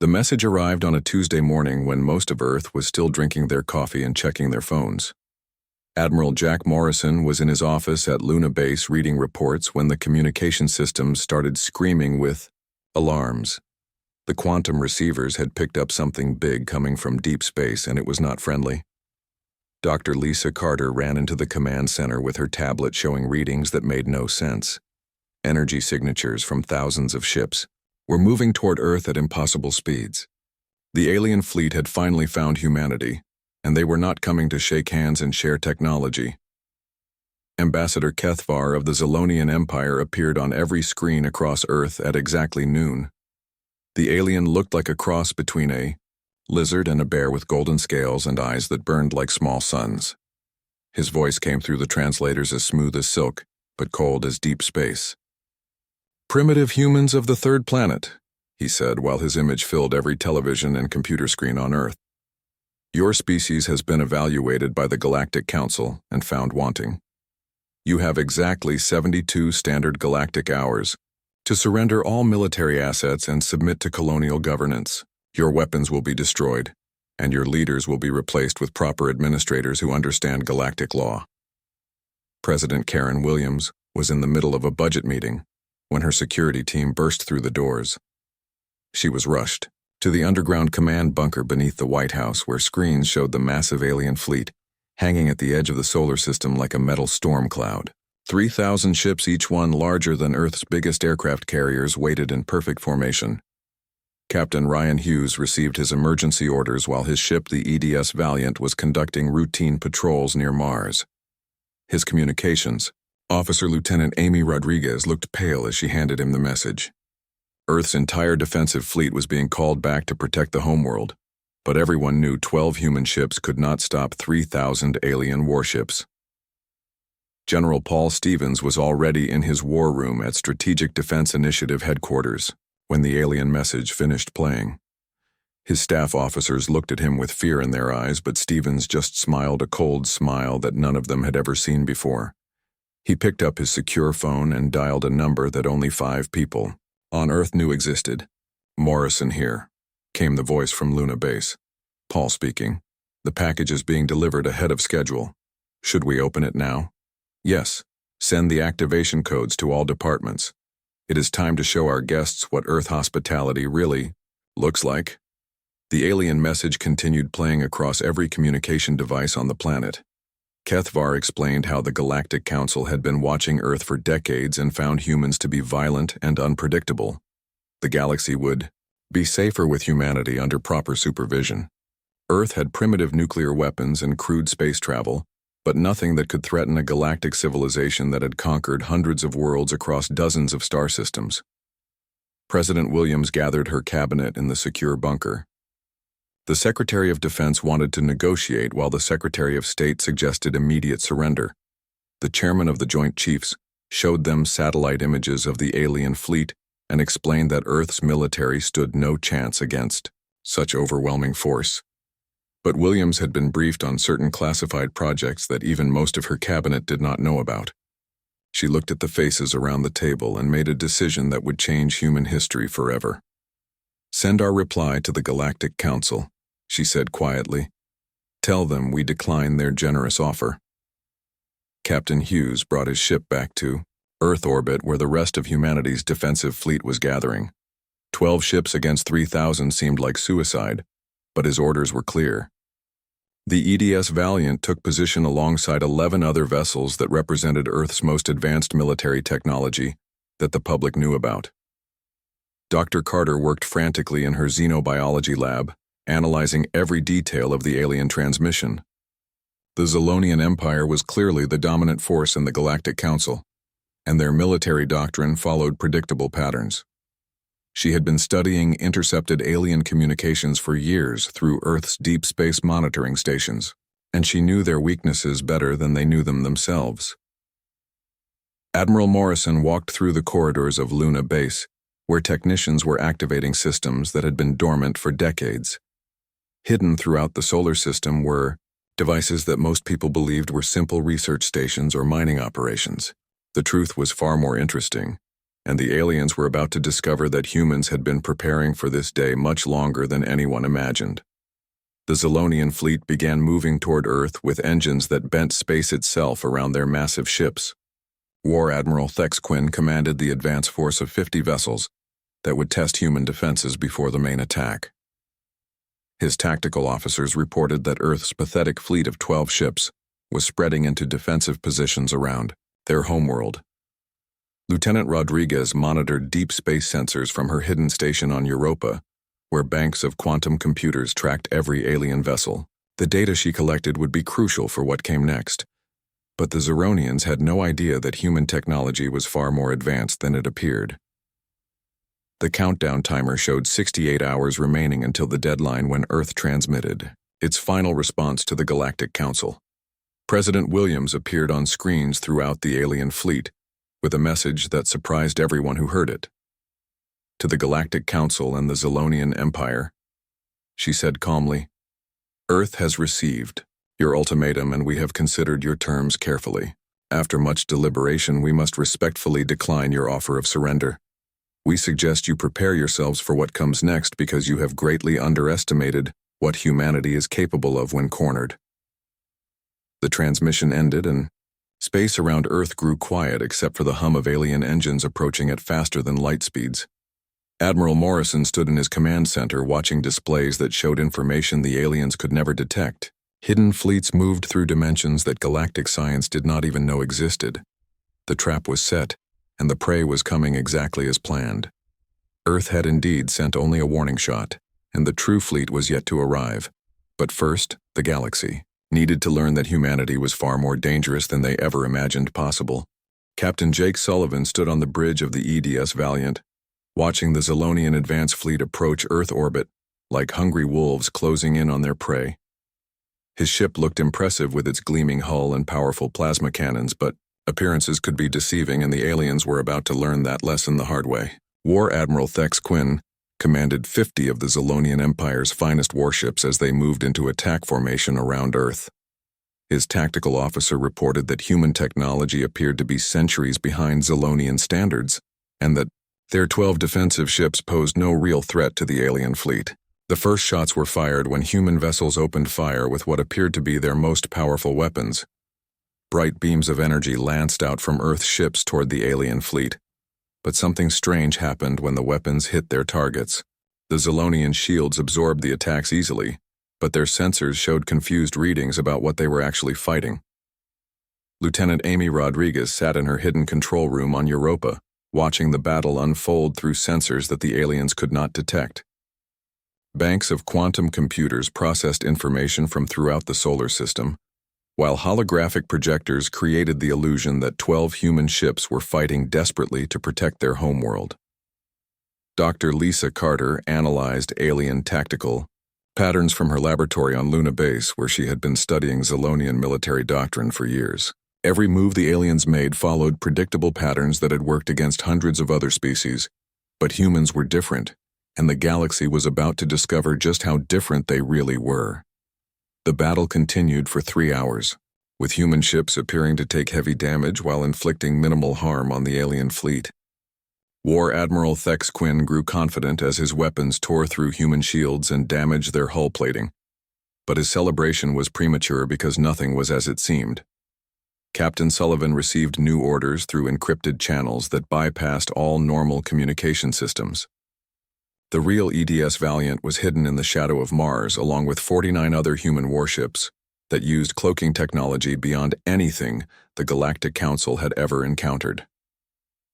The message arrived on a Tuesday morning when most of Earth was still drinking their coffee and checking their phones. Admiral Jack Morrison was in his office at Luna Base reading reports when the communication systems started screaming with alarms. The quantum receivers had picked up something big coming from deep space, and it was not friendly. Dr. Lisa Carter ran into the command center with her tablet showing readings that made no sense. Energy signatures from thousands of ships were moving toward Earth at impossible speeds. The alien fleet had finally found humanity, and they were not coming to shake hands and share technology. Ambassador Kethvar of the Zolonian Empire appeared on every screen across Earth at exactly noon. The alien looked like a cross between a lizard and a bear with golden scales and eyes that burned like small suns. His voice came through the translators as smooth as silk, but cold as deep space. "Primitive humans of the third planet," he said while his image filled every television and computer screen on Earth. "Your species has been evaluated by the Galactic Council and found wanting. You have exactly 72 standard galactic hours to surrender all military assets and submit to colonial governance. Your weapons will be destroyed, and your leaders will be replaced with proper administrators who understand galactic law." President Karen Williams was in the middle of a budget meeting when her security team burst through the doors. She was rushed to the underground command bunker beneath the White House, where screens showed the massive alien fleet hanging at the edge of the solar system like a metal storm cloud. 3,000 ships, each one larger than Earth's biggest aircraft carriers, waited in perfect formation. Captain Ryan Hughes received his emergency orders while his ship, the EDS Valiant, was conducting routine patrols near Mars. His communications officer, Lieutenant Amy Rodriguez, looked pale as she handed him the message. Earth's entire defensive fleet was being called back to protect the homeworld, but everyone knew 12 human ships could not stop 3,000 alien warships. General Paul Stevens was already in his war room at Strategic Defense Initiative headquarters when the alien message finished playing. His staff officers looked at him with fear in their eyes, but Stevens just smiled a cold smile that none of them had ever seen before. He picked up his secure phone and dialed a number that only 5 people on Earth knew existed. "Morrison here," came the voice from Luna Base. "Paul speaking. The package is being delivered ahead of schedule. Should we open it now?" "Yes. Send the activation codes to all departments. It is time to show our guests what Earth hospitality really looks like." The alien message continued playing across every communication device on the planet. Kethvar explained how the Galactic Council had been watching Earth for decades and found humans to be violent and unpredictable. The galaxy would be safer with humanity under proper supervision. Earth had primitive nuclear weapons and crude space travel, but nothing that could threaten a galactic civilization that had conquered hundreds of worlds across dozens of star systems. President Williams gathered her cabinet in the secure bunker. The Secretary of Defense wanted to negotiate while the Secretary of State suggested immediate surrender. The chairman of the Joint Chiefs showed them satellite images of the alien fleet and explained that Earth's military stood no chance against such overwhelming force. But Williams had been briefed on certain classified projects that even most of her cabinet did not know about. She looked at the faces around the table and made a decision that would change human history forever. "Send our reply to the Galactic Council," she said quietly. "Tell them we decline their generous offer." Captain Hughes brought his ship back to Earth orbit, where the rest of humanity's defensive fleet was gathering. 12 ships against 3,000 seemed like suicide, but his orders were clear. The EDS Valiant took position alongside 11 other vessels that represented Earth's most advanced military technology that the public knew about. Dr. Carter worked frantically in her xenobiology lab, analyzing every detail of the alien transmission. The Zolonian Empire was clearly the dominant force in the Galactic Council, and their military doctrine followed predictable patterns. She had been studying intercepted alien communications for years through Earth's deep space monitoring stations, and she knew their weaknesses better than they knew them themselves. Admiral Morrison walked through the corridors of Luna Base, where technicians were activating systems that had been dormant for decades. Hidden throughout the solar system were devices that most people believed were simple research stations or mining operations. The truth was far more interesting. and the aliens were about to discover that humans had been preparing for this day much longer than anyone imagined. The Zilonian fleet began moving toward Earth with engines that bent space itself around their massive ships. War Admiral Thex Quinn commanded the advance force of 50 vessels that would test human defenses before the main attack. His tactical officers reported that Earth's pathetic fleet of 12 ships was spreading into defensive positions around their homeworld. Lieutenant Rodriguez monitored deep space sensors from her hidden station on Europa, where banks of quantum computers tracked every alien vessel. The data she collected would be crucial for what came next. But the Zironians had no idea that human technology was far more advanced than it appeared. The countdown timer showed 68 hours remaining until the deadline when Earth transmitted its final response to the Galactic Council. President Williams appeared on screens throughout the alien fleet with a message that surprised everyone who heard it. To the Galactic Council and the Zilonian Empire, she said calmly, "Earth has received your ultimatum and we have considered your terms carefully. After much deliberation, we must respectfully decline your offer of surrender. We suggest you prepare yourselves for what comes next because you have greatly underestimated what humanity is capable of when cornered." The transmission ended and space around Earth grew quiet except for the hum of alien engines approaching at faster than light speeds. Admiral Morrison stood in his command center watching displays that showed information the aliens could never detect. Hidden fleets moved through dimensions that galactic science did not even know existed. The trap was set, and the prey was coming exactly as planned. Earth had indeed sent only a warning shot, and the true fleet was yet to arrive. But first, the galaxy needed to learn that humanity was far more dangerous than they ever imagined possible. Captain Jake Sullivan stood on the bridge of the EDS Valiant, watching the Zilonian advance fleet approach Earth orbit like hungry wolves closing in on their prey. His ship looked impressive with its gleaming hull and powerful plasma cannons, but appearances could be deceiving and the aliens were about to learn that lesson the hard way. War Admiral Thex Quinn commanded 50 of the Zilonian Empire's finest warships as they moved into attack formation around Earth. His tactical officer reported that human technology appeared to be centuries behind Zilonian standards, and that their 12 defensive ships posed no real threat to the alien fleet. The first shots were fired when human vessels opened fire with what appeared to be their most powerful weapons. Bright beams of energy lanced out from Earth's ships toward the alien fleet. But something strange happened when the weapons hit their targets. The Zilonian shields absorbed the attacks easily, but their sensors showed confused readings about what they were actually fighting. Lieutenant Amy Rodriguez sat in her hidden control room on Europa, watching the battle unfold through sensors that the aliens could not detect. Banks of quantum computers processed information from throughout the solar system, while holographic projectors created the illusion that 12 human ships were fighting desperately to protect their homeworld. Dr. Lisa Carter analyzed alien tactical patterns from her laboratory on Luna Base, where she had been studying Zilonian military doctrine for years. Every move the aliens made followed predictable patterns that had worked against hundreds of other species, but humans were different, and the galaxy was about to discover just how different they really were. The battle continued for 3 hours, with human ships appearing to take heavy damage while inflicting minimal harm on the alien fleet. War Admiral Thex Quinn grew confident as his weapons tore through human shields and damaged their hull plating. But his celebration was premature because nothing was as it seemed. Captain Sullivan received new orders through encrypted channels that bypassed all normal communication systems. The real EDS Valiant was hidden in the shadow of Mars along with 49 other human warships that used cloaking technology beyond anything the Galactic Council had ever encountered.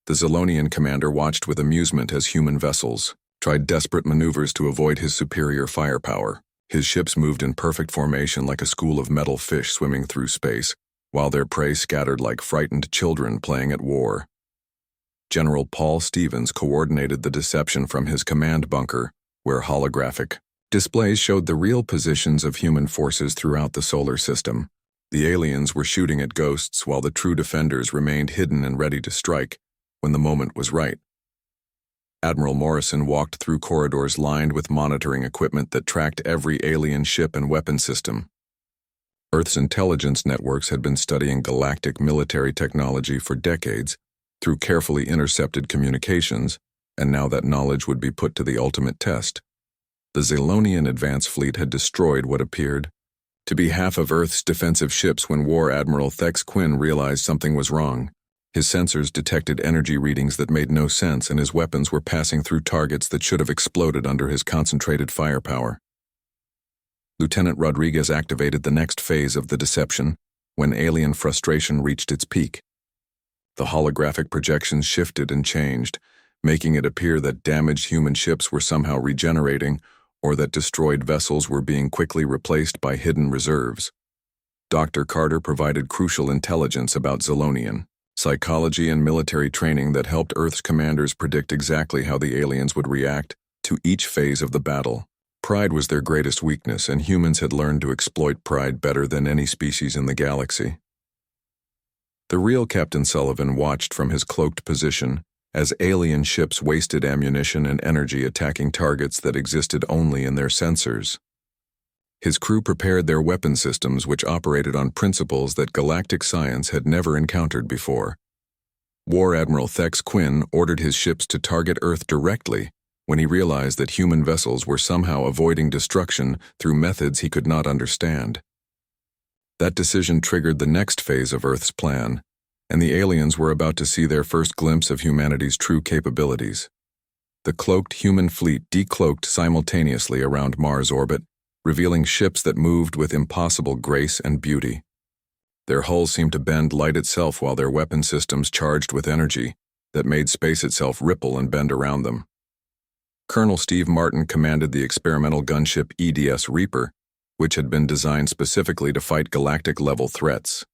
The Zilonian commander watched with amusement as human vessels tried desperate maneuvers to avoid his superior firepower. His ships moved in perfect formation like a school of metal fish swimming through space, while their prey scattered like frightened children playing at war. General Paul Stevens coordinated the deception from his command bunker, where holographic displays showed the real positions of human forces throughout the solar system. The aliens were shooting at ghosts while the true defenders remained hidden and ready to strike when the moment was right. Admiral Morrison walked through corridors lined with monitoring equipment that tracked every alien ship and weapon system. Earth's intelligence networks had been studying galactic military technology for decades, through carefully intercepted communications, and now that knowledge would be put to the ultimate test. The Zilonian advance fleet had destroyed what appeared to be half of Earth's defensive ships when War Admiral Thex Quinn realized something was wrong. His sensors detected energy readings that made no sense, and his weapons were passing through targets that should have exploded under his concentrated firepower. Lieutenant Rodriguez activated the next phase of the deception when alien frustration reached its peak. The holographic projections shifted and changed, making it appear that damaged human ships were somehow regenerating or that destroyed vessels were being quickly replaced by hidden reserves. Dr. Carter provided crucial intelligence about Zilonian psychology and military training that helped Earth's commanders predict exactly how the aliens would react to each phase of the battle. Pride was their greatest weakness, and humans had learned to exploit pride better than any species in the galaxy. The real Captain Sullivan watched from his cloaked position as alien ships wasted ammunition and energy attacking targets that existed only in their sensors. His crew prepared their weapon systems, which operated on principles that galactic science had never encountered before. War Admiral Thex Quinn ordered his ships to target Earth directly when he realized that human vessels were somehow avoiding destruction through methods he could not understand. That decision triggered the next phase of Earth's plan, and the aliens were about to see their first glimpse of humanity's true capabilities. The cloaked human fleet decloaked simultaneously around Mars' orbit, revealing ships that moved with impossible grace and beauty. Their hulls seemed to bend light itself, while their weapon systems charged with energy that made space itself ripple and bend around them. Colonel Steve Martin commanded the experimental gunship EDS Reaper, which had been designed specifically to fight galactic-level threats.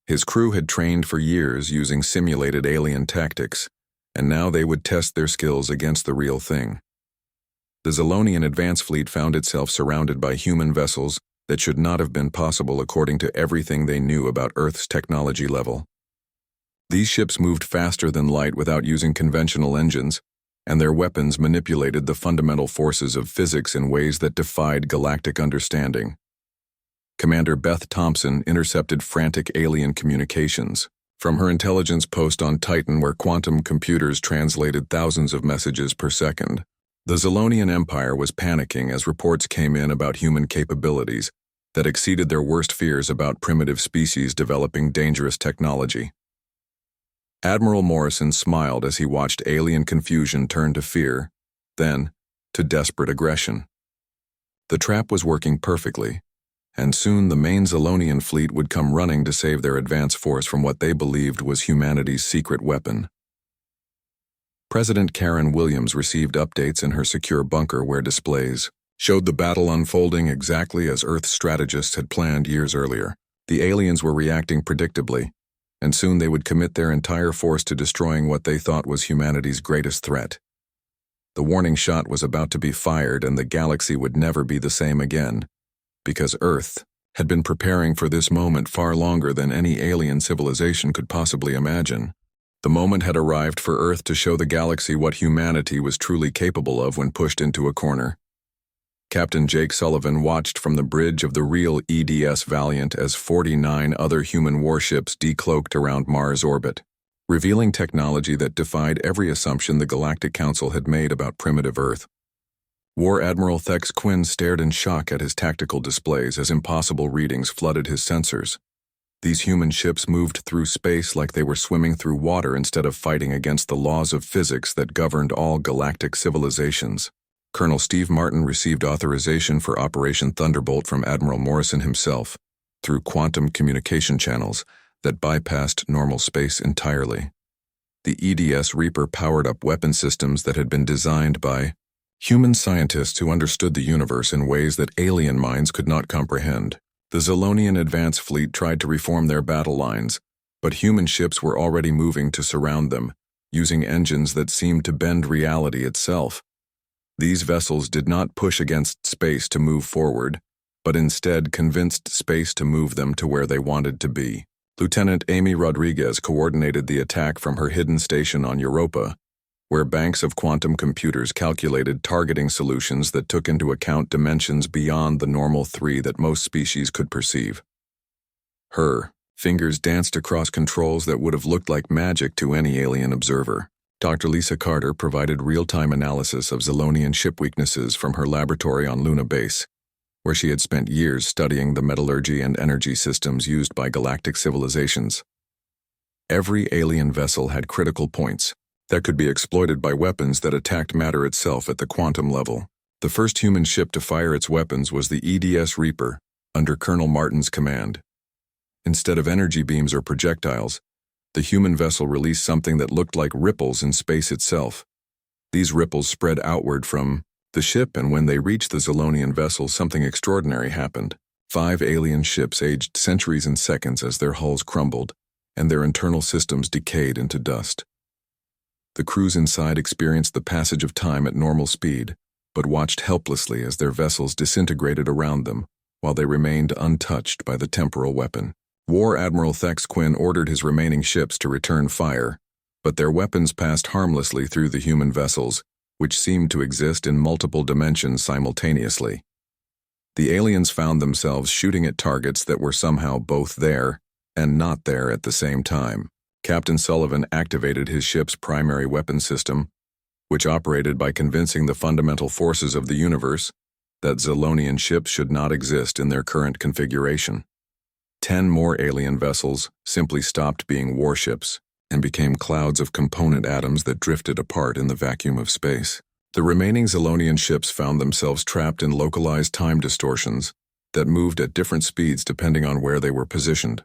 His crew had trained for years using simulated alien tactics, and now they would test their skills against the real thing. The Zilonian advance fleet found itself surrounded by human vessels that should not have been possible according to everything they knew about Earth's technology level. These ships moved faster than light without using conventional engines, and their weapons manipulated the fundamental forces of physics in ways that defied galactic understanding. Commander Beth Thompson intercepted frantic alien communications from her intelligence post on Titan, where quantum computers translated thousands of messages per second. The Zilonian Empire was panicking as reports came in about human capabilities that exceeded their worst fears about primitive species developing dangerous technology. Admiral Morrison smiled as he watched alien confusion turn to fear, then to desperate aggression. The trap was working perfectly, and soon the main Zilonian fleet would come running to save their advance force from what they believed was humanity's secret weapon. President Karen Williams received updates in her secure bunker, where displays showed the battle unfolding exactly as Earth's strategists had planned years earlier. The aliens were reacting predictably, and soon they would commit their entire force to destroying what they thought was humanity's greatest threat. The warning shot was about to be fired, and the galaxy would never be the same again, because Earth had been preparing for this moment far longer than any alien civilization could possibly imagine. The moment had arrived for Earth to show the galaxy what humanity was truly capable of when pushed into a corner. Captain Jake Sullivan watched from the bridge of the real EDS Valiant as 49 other human warships decloaked around Mars' orbit, revealing technology that defied every assumption the Galactic Council had made about primitive Earth. War Admiral Thex Quinn stared in shock at his tactical displays as impossible readings flooded his sensors. These human ships moved through space like they were swimming through water instead of fighting against the laws of physics that governed all galactic civilizations. Colonel Steve Martin received authorization for Operation Thunderbolt from Admiral Morrison himself, through quantum communication channels that bypassed normal space entirely. The EDS Reaper powered up weapon systems that had been designed by human scientists who understood the universe in ways that alien minds could not comprehend. The Zilonian advance fleet tried to reform their battle lines, but human ships were already moving to surround them, using engines that seemed to bend reality itself. These vessels did not push against space to move forward, but instead convinced space to move them to where they wanted to be. Lieutenant Amy Rodriguez coordinated the attack from her hidden station on Europa, where banks of quantum computers calculated targeting solutions that took into account dimensions beyond the normal 3 that most species could perceive. Her Fingers danced across controls that would have looked like magic to any alien observer. Dr. Lisa Carter provided real-time analysis of Zilonian ship weaknesses from her laboratory on Luna Base, where she had spent years studying the metallurgy and energy systems used by galactic civilizations. Every alien vessel had critical points that could be exploited by weapons that attacked matter itself at the quantum level. The first human ship to fire its weapons was the EDS Reaper, under Colonel Martin's command. Instead of energy beams or projectiles, the human vessel released something that looked like ripples in space itself. These ripples spread outward from the ship, and when they reached the Zilonian vessel, something extraordinary happened. 5 alien ships aged centuries and seconds as their hulls crumbled, and their internal systems decayed into dust. The crews inside experienced the passage of time at normal speed, but watched helplessly as their vessels disintegrated around them, while they remained untouched by the temporal weapon. War Admiral Thex Quinn ordered his remaining ships to return fire, but their weapons passed harmlessly through the human vessels, which seemed to exist in multiple dimensions simultaneously. The aliens found themselves shooting at targets that were somehow both there and not there at the same time. Captain Sullivan activated his ship's primary weapon system, which operated by convincing the fundamental forces of the universe that Zilonian ships should not exist in their current configuration. 10 more alien vessels simply stopped being warships and became clouds of component atoms that drifted apart in the vacuum of space. The remaining Zilonian ships found themselves trapped in localized time distortions that moved at different speeds depending on where they were positioned.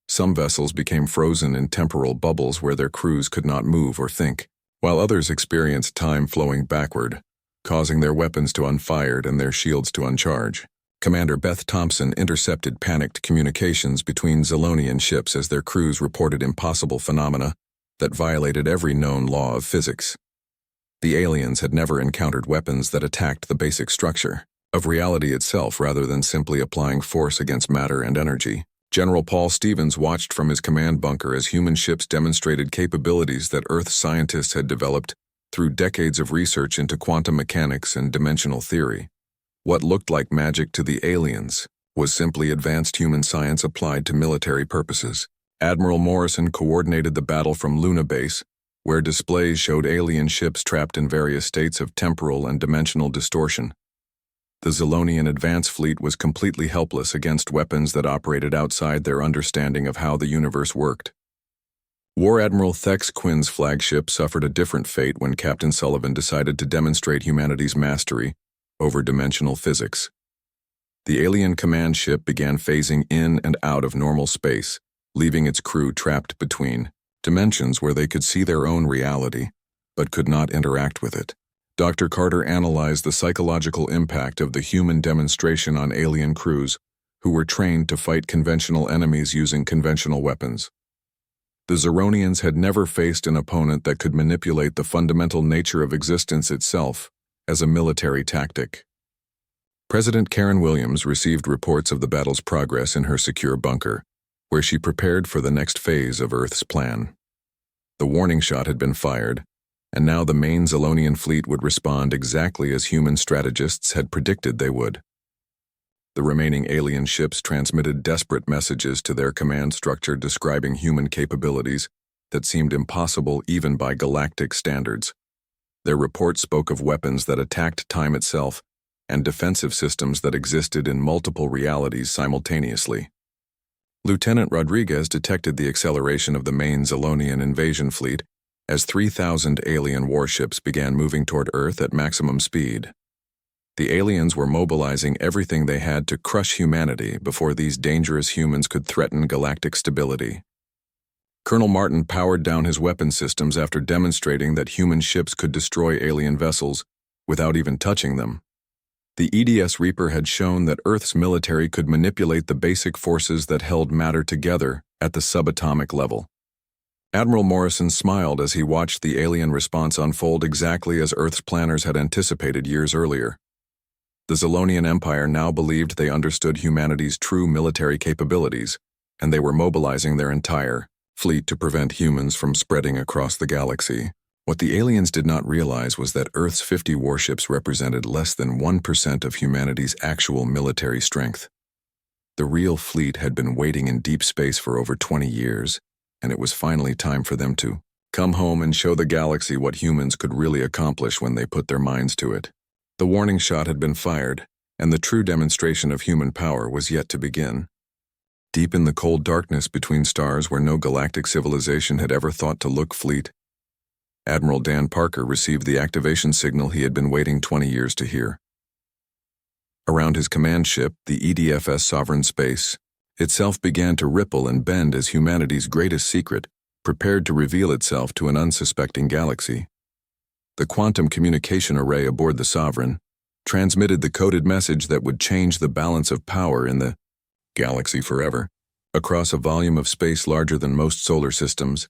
Some vessels became frozen in temporal bubbles where their crews could not move or think, while others experienced time flowing backward, causing their weapons to unfired and their shields to uncharge. Commander Beth Thompson intercepted panicked communications between Zilonian ships as their crews reported impossible phenomena that violated every known law of physics. The aliens had never encountered weapons that attacked the basic structure of reality itself rather than simply applying force against matter and energy. General Paul Stevens watched from his command bunker as human ships demonstrated capabilities that Earth scientists had developed through decades of research into quantum mechanics and dimensional theory. What looked like magic to the aliens was simply advanced human science applied to military purposes. Admiral Morrison coordinated the battle from Luna Base, where displays showed alien ships trapped in various states of temporal and dimensional distortion. The Zilonian advance fleet was completely helpless against weapons that operated outside their understanding of how the universe worked. War Admiral Thex Quinn's flagship suffered a different fate when Captain Sullivan decided to demonstrate humanity's mastery over dimensional physics. The alien command ship began phasing in and out of normal space, leaving its crew trapped between dimensions where they could see their own reality, but could not interact with it. Dr. Carter analyzed the psychological impact of the human demonstration on alien crews who were trained to fight conventional enemies using conventional weapons. The Zironians had never faced an opponent that could manipulate the fundamental nature of existence itself as a military tactic. President Karen Williams received reports of the battle's progress in her secure bunker, where she prepared for the next phase of Earth's plan. The warning shot had been fired, and now the main Zilonian fleet would respond exactly as human strategists had predicted they would. The remaining alien ships transmitted desperate messages to their command structure describing human capabilities that seemed impossible even by galactic standards. Their reports spoke of weapons that attacked time itself and defensive systems that existed in multiple realities simultaneously. Lieutenant Rodriguez detected the acceleration of the main Zilonian invasion fleet as 3,000 alien warships began moving toward Earth at maximum speed. The aliens were mobilizing everything they had to crush humanity before these dangerous humans could threaten galactic stability. Colonel Martin powered down his weapon systems after demonstrating that human ships could destroy alien vessels without even touching them. The EDS Reaper had shown that Earth's military could manipulate the basic forces that held matter together at the subatomic level. Admiral Morrison smiled as he watched the alien response unfold exactly as Earth's planners had anticipated years earlier. The Zilonian Empire now believed they understood humanity's true military capabilities, and they were mobilizing their entire fleet to prevent humans from spreading across the galaxy. What the aliens did not realize was that Earth's 50 warships represented less than 1% of humanity's actual military strength. The real fleet had been waiting in deep space for over 20 years, and it was finally time for them to come home and show the galaxy what humans could really accomplish when they put their minds to it. The warning shot had been fired, and the true demonstration of human power was yet to begin. Deep in the cold darkness between stars where no galactic civilization had ever thought to look fleet, Admiral Dan Parker received the activation signal he had been waiting 20 years to hear. Around his command ship, the EDFS Sovereign Space, itself began to ripple and bend as humanity's greatest secret prepared to reveal itself to an unsuspecting galaxy. The quantum communication array aboard the Sovereign transmitted the coded message that would change the balance of power in the galaxy forever. Across a volume of space larger than most solar systems,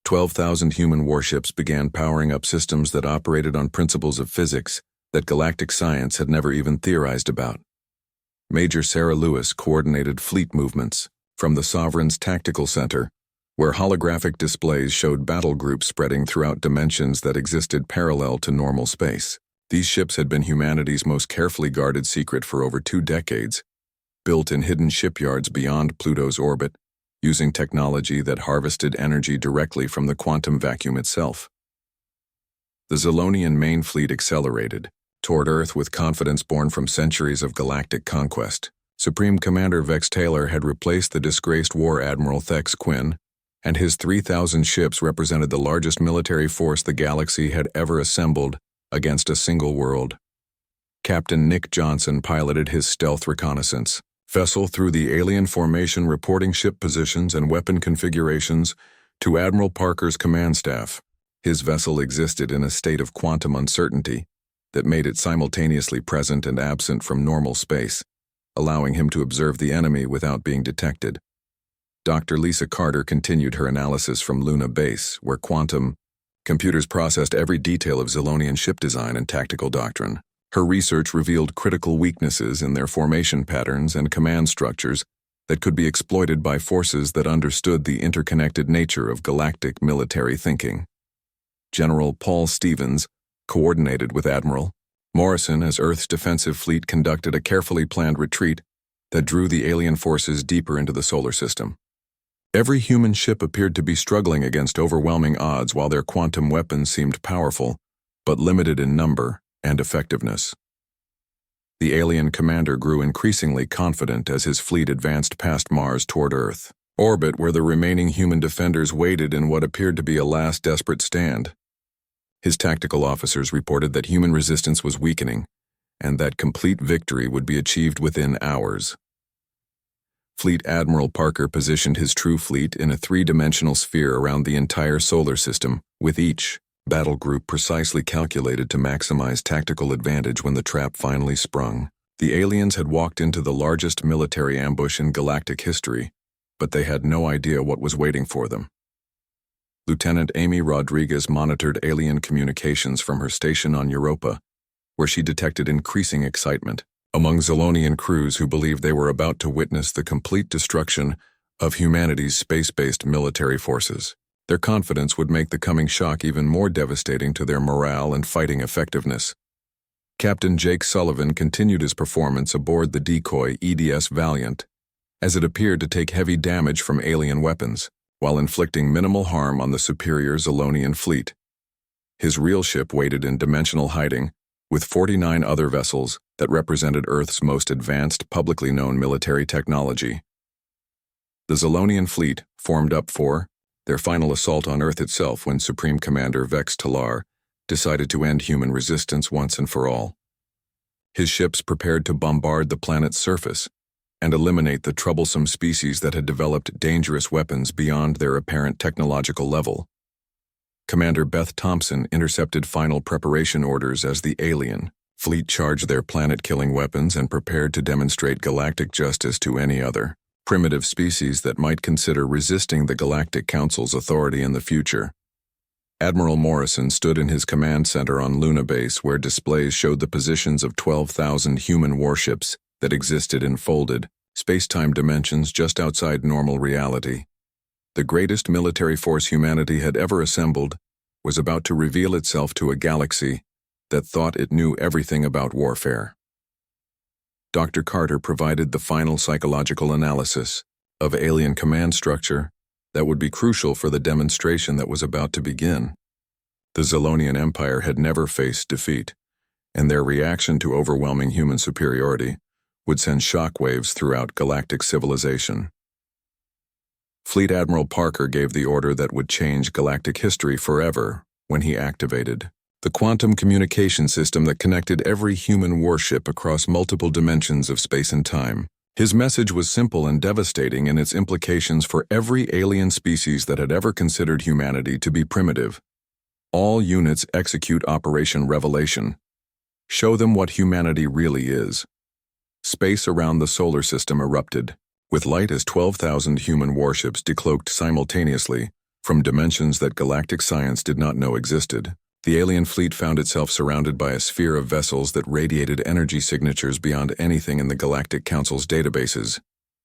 12,000 human warships began powering up systems that operated on principles of physics that galactic science had never even theorized about. Major Sarah Lewis coordinated fleet movements from the Sovereign's tactical center, where holographic displays showed battle groups spreading throughout dimensions that existed parallel to normal space. These ships had been humanity's most carefully guarded secret for over 2 decades, built in hidden shipyards beyond Pluto's orbit, using technology that harvested energy directly from the quantum vacuum itself. The Zolonian main fleet accelerated toward Earth with confidence born from centuries of galactic conquest. Supreme Commander Vex Taylor had replaced the disgraced War Admiral Thex Quinn, and his 3,000 ships represented the largest military force the galaxy had ever assembled against a single world. Captain Nick Johnson piloted his stealth reconnaissance vessel through the alien formation, reporting ship positions and weapon configurations to Admiral Parker's command staff. His vessel existed in a state of quantum uncertainty that made it simultaneously present and absent from normal space, allowing him to observe the enemy without being detected. Dr. Lisa Carter continued her analysis from Luna Base, where quantum computers processed every detail of Zolonian ship design and tactical doctrine. Her research revealed critical weaknesses in their formation patterns and command structures that could be exploited by forces that understood the interconnected nature of galactic military thinking. General Paul Stevens coordinated with Admiral Morrison as Earth's defensive fleet conducted a carefully planned retreat that drew the alien forces deeper into the solar system. Every human ship appeared to be struggling against overwhelming odds, while their quantum weapons seemed powerful, but limited in number and effectiveness. The alien commander grew increasingly confident as his fleet advanced past Mars toward Earth orbit, where the remaining human defenders waited in what appeared to be a last desperate stand. His tactical officers reported that human resistance was weakening, and that complete victory would be achieved within hours. Fleet Admiral Parker positioned his true fleet in a 3-dimensional sphere around the entire solar system, with each battle group precisely calculated to maximize tactical advantage when the trap finally sprung. The aliens had walked into the largest military ambush in galactic history, but they had no idea what was waiting for them. Lieutenant Amy Rodriguez monitored alien communications from her station on Europa, where she detected increasing excitement among Zolonian crews who believed they were about to witness the complete destruction of humanity's space-based military forces. Their confidence would make the coming shock even more devastating to their morale and fighting effectiveness. Captain Jake Sullivan continued his performance aboard the decoy EDS Valiant, as it appeared to take heavy damage from alien weapons, while inflicting minimal harm on the superior Zolonian fleet. His real ship waited in dimensional hiding, with 49 other vessels that represented Earth's most advanced publicly known military technology. The Zolonian fleet formed up for their final assault on Earth itself when Supreme Commander Vex Talar decided to end human resistance once and for all. His ships prepared to bombard the planet's surface and eliminate the troublesome species that had developed dangerous weapons beyond their apparent technological level. Commander Beth Thompson intercepted final preparation orders as the alien fleet charged their planet-killing weapons and prepared to demonstrate galactic justice to any other primitive species that might consider resisting the Galactic Council's authority in the future. Admiral Morrison stood in his command center on Luna Base, where displays showed the positions of 12,000 human warships that existed in folded, space-time dimensions just outside normal reality. The greatest military force humanity had ever assembled was about to reveal itself to a galaxy that thought it knew everything about warfare. Dr. Carter provided the final psychological analysis of alien command structure that would be crucial for the demonstration that was about to begin. The Zilonian Empire had never faced defeat, and their reaction to overwhelming human superiority would send shockwaves throughout galactic civilization. Fleet Admiral Parker gave the order that would change galactic history forever when he activated the quantum communication system that connected every human warship across multiple dimensions of space and time. His message was simple and devastating in its implications for every alien species that had ever considered humanity to be primitive. All units execute Operation Revelation. Show them what humanity really is. Space around the solar system erupted, with light as 12,000 human warships decloaked simultaneously from dimensions that galactic science did not know existed. The alien fleet found itself surrounded by a sphere of vessels that radiated energy signatures beyond anything in the Galactic Council's databases.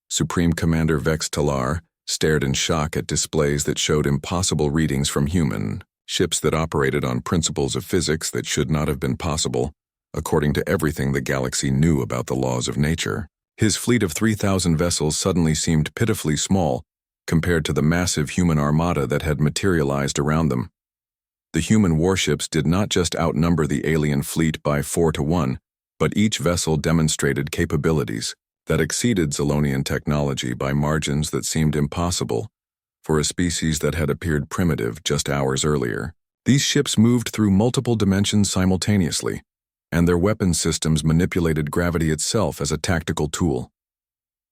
Supreme Commander Vex Talar stared in shock at displays that showed impossible readings from human ships that operated on principles of physics that should not have been possible, according to everything the galaxy knew about the laws of nature. His fleet of 3,000 vessels suddenly seemed pitifully small compared to the massive human armada that had materialized around them. The human warships did not just outnumber the alien fleet by 4-1, but each vessel demonstrated capabilities that exceeded Zilonian technology by margins that seemed impossible for a species that had appeared primitive just hours earlier. These ships moved through multiple dimensions simultaneously, and their weapon systems manipulated gravity itself as a tactical tool.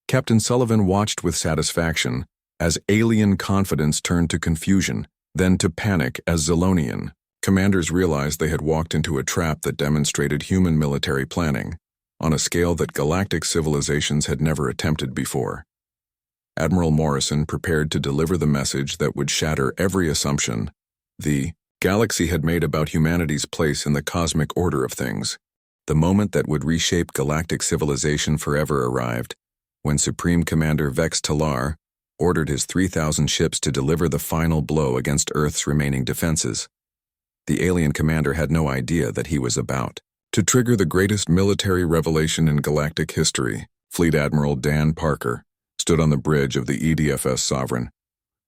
Captain Sullivan watched with satisfaction as alien confidence turned to confusion, then to panic as Zilonian commanders realized they had walked into a trap that demonstrated human military planning on a scale that galactic civilizations had never attempted before. Admiral Morrison prepared to deliver the message that would shatter every assumption the galaxy had made about humanity's place in the cosmic order of things. The moment that would reshape galactic civilization forever arrived when Supreme Commander Vex Talar ordered his 3,000 ships to deliver the final blow against Earth's remaining defenses. The alien commander had no idea that he was about to trigger the greatest military revelation in galactic history. Fleet Admiral Dan Parker stood on the bridge of the EDFS Sovereign,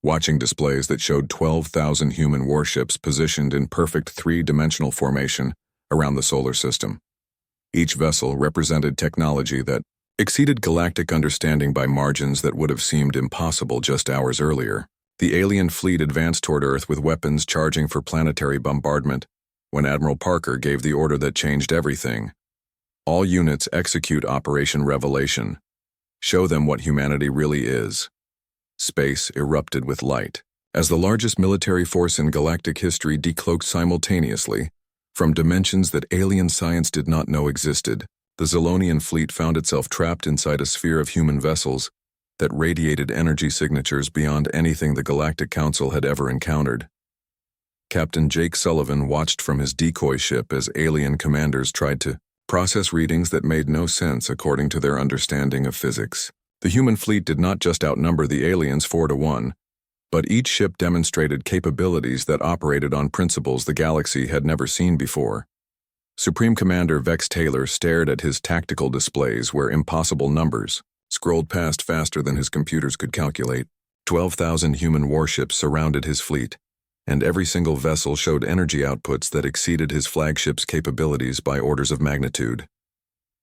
watching displays that showed 12,000 human warships positioned in perfect three-dimensional formation around the solar system. Each vessel represented technology that exceeded galactic understanding by margins that would have seemed impossible just hours earlier. The alien fleet advanced toward Earth with weapons charging for planetary bombardment when Admiral Parker gave the order that changed everything. All units execute Operation Revelation. Show them what humanity really is. Space erupted with light as the largest military force in galactic history decloaked simultaneously from dimensions that alien science did not know existed. The Zilonian fleet found itself trapped inside a sphere of human vessels that radiated energy signatures beyond anything the Galactic Council had ever encountered. Captain Jake Sullivan watched from his decoy ship as alien commanders tried to process readings that made no sense according to their understanding of physics. The human fleet did not just outnumber the aliens 4-1, but each ship demonstrated capabilities that operated on principles the galaxy had never seen before. Supreme Commander Vex Taylor stared at his tactical displays where impossible numbers scrolled past faster than his computers could calculate. 12,000 human warships surrounded his fleet, and every single vessel showed energy outputs that exceeded his flagship's capabilities by orders of magnitude.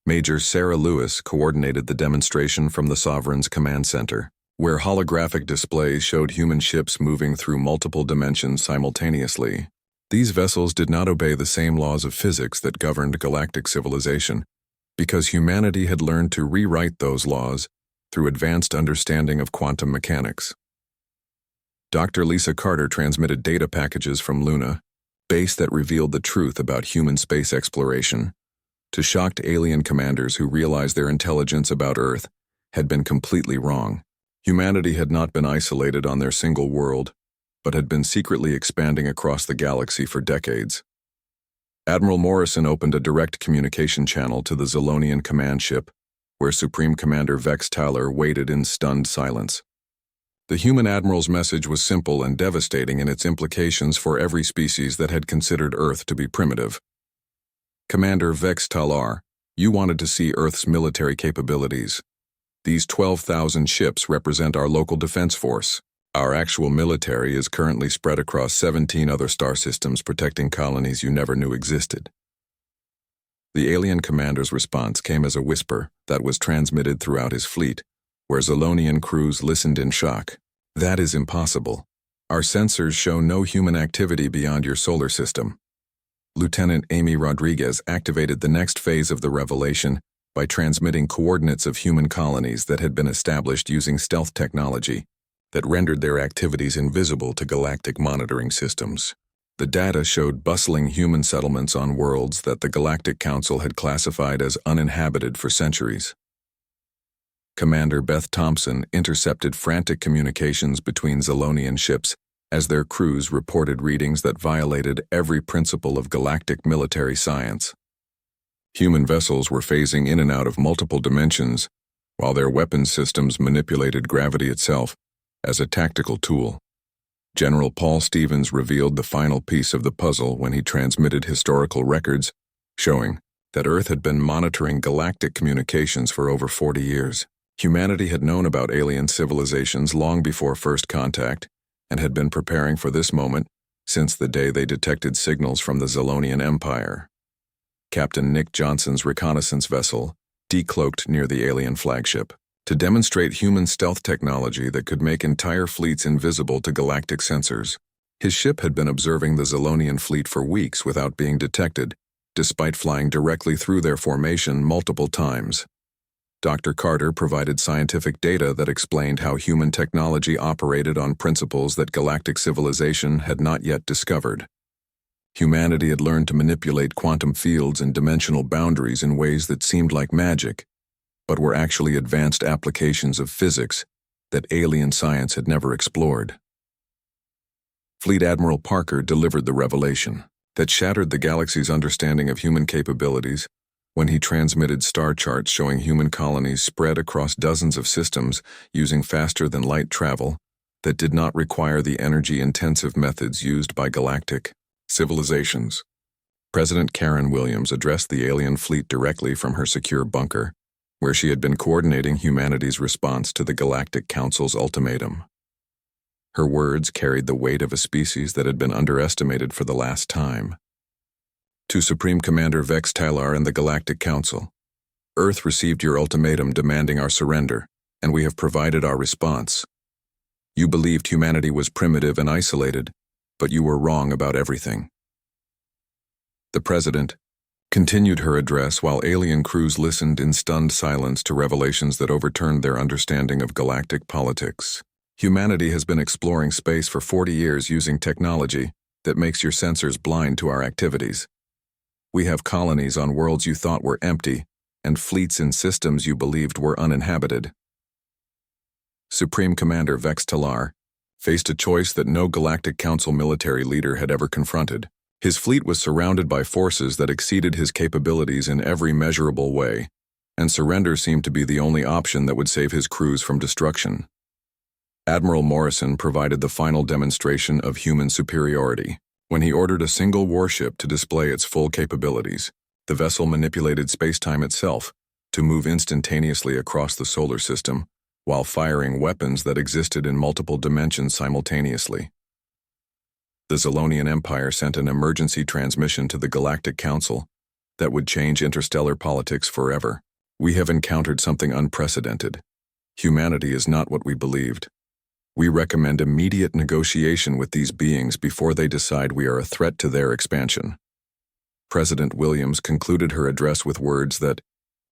Major Sarah Lewis coordinated the demonstration from the Sovereign's command center, where holographic displays showed human ships moving through multiple dimensions simultaneously. These vessels did not obey the same laws of physics that governed galactic civilization, because humanity had learned to rewrite those laws through advanced understanding of quantum mechanics. Dr. Lisa Carter transmitted data packages from Luna, base that revealed the truth about human space exploration, to shocked alien commanders who realized their intelligence about Earth had been completely wrong. Humanity had not been isolated on their single world, but had been secretly expanding across the galaxy for decades. Admiral Morrison opened a direct communication channel to the Zilonian command ship, where Supreme Commander Vex Taylor waited in stunned silence. The human admiral's message was simple and devastating in its implications for every species that had considered Earth to be primitive. Commander Vex Talar, You wanted to see Earth's military capabilities. These 12,000 ships represent our local defense force. Our actual military is currently spread across 17 other star systems protecting colonies you never knew existed. The alien commander's response came as a whisper that was transmitted throughout his fleet, where Zolonian crews listened in shock. That is impossible. Our sensors show no human activity beyond your solar system. Lieutenant Amy Rodriguez activated the next phase of the revelation by transmitting coordinates of human colonies that had been established using stealth technology that rendered their activities invisible to galactic monitoring systems. The data showed bustling human settlements on worlds that the Galactic Council had classified as uninhabited for centuries. Commander Beth Thompson intercepted frantic communications between Zolonian ships as their crews reported readings that violated every principle of galactic military science. Human vessels were phasing in and out of multiple dimensions, while their weapons systems manipulated gravity itself as a tactical tool. General Paul Stevens revealed the final piece of the puzzle when he transmitted historical records showing that Earth had been monitoring galactic communications for over 40 years. Humanity had known about alien civilizations long before first contact and had been preparing for this moment since the day they detected signals from the Zolonian Empire. Captain Nick Johnson's reconnaissance vessel decloaked near the alien flagship to demonstrate human stealth technology that could make entire fleets invisible to galactic sensors. His ship had been observing the Zolonian fleet for weeks without being detected, despite flying directly through their formation multiple times. Dr. Carter provided scientific data that explained how human technology operated on principles that galactic civilization had not yet discovered. Humanity had learned to manipulate quantum fields and dimensional boundaries in ways that seemed like magic, but were actually advanced applications of physics that alien science had never explored. Fleet Admiral Parker delivered the revelation that shattered the galaxy's understanding of human capabilities when he transmitted star charts showing human colonies spread across dozens of systems using faster-than-light travel that did not require the energy-intensive methods used by galactic civilizations. President Karen Williams addressed the alien fleet directly from her secure bunker, where she had been coordinating humanity's response to the Galactic Council's ultimatum. Her words carried the weight of a species that had been underestimated for the last time. To Supreme Commander Vex Talar and the Galactic Council, Earth received your ultimatum demanding our surrender, and we have provided our response. You believed humanity was primitive and isolated, but you were wrong about everything. The President continued her address while alien crews listened in stunned silence to revelations that overturned their understanding of galactic politics. Humanity has been exploring space for 40 years using technology that makes your sensors blind to our activities. We have colonies on worlds you thought were empty, and fleets in systems you believed were uninhabited. Supreme Commander Vex Talar faced a choice that no Galactic Council military leader had ever confronted. His fleet was surrounded by forces that exceeded his capabilities in every measurable way, and surrender seemed to be the only option that would save his crews from destruction. Admiral Morrison provided the final demonstration of human superiority when he ordered a single warship to display its full capabilities. The vessel manipulated space-time itself to move instantaneously across the solar system while firing weapons that existed in multiple dimensions simultaneously. The Zolonian Empire sent an emergency transmission to the Galactic Council that would change interstellar politics forever. We have encountered something unprecedented. Humanity is not what we believed. We recommend immediate negotiation with these beings before they decide we are a threat to their expansion. President Williams concluded her address with words that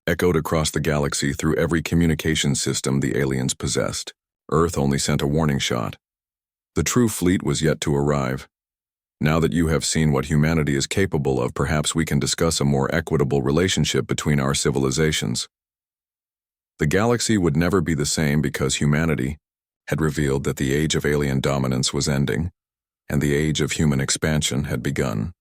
echoed across the galaxy through every communication system the aliens possessed. Earth only sent a warning shot. The true fleet was yet to arrive. Now that you have seen what humanity is capable of, perhaps we can discuss a more equitable relationship between our civilizations. The galaxy would never be the same because humanity had revealed that the age of alien dominance was ending, and the age of human expansion had begun.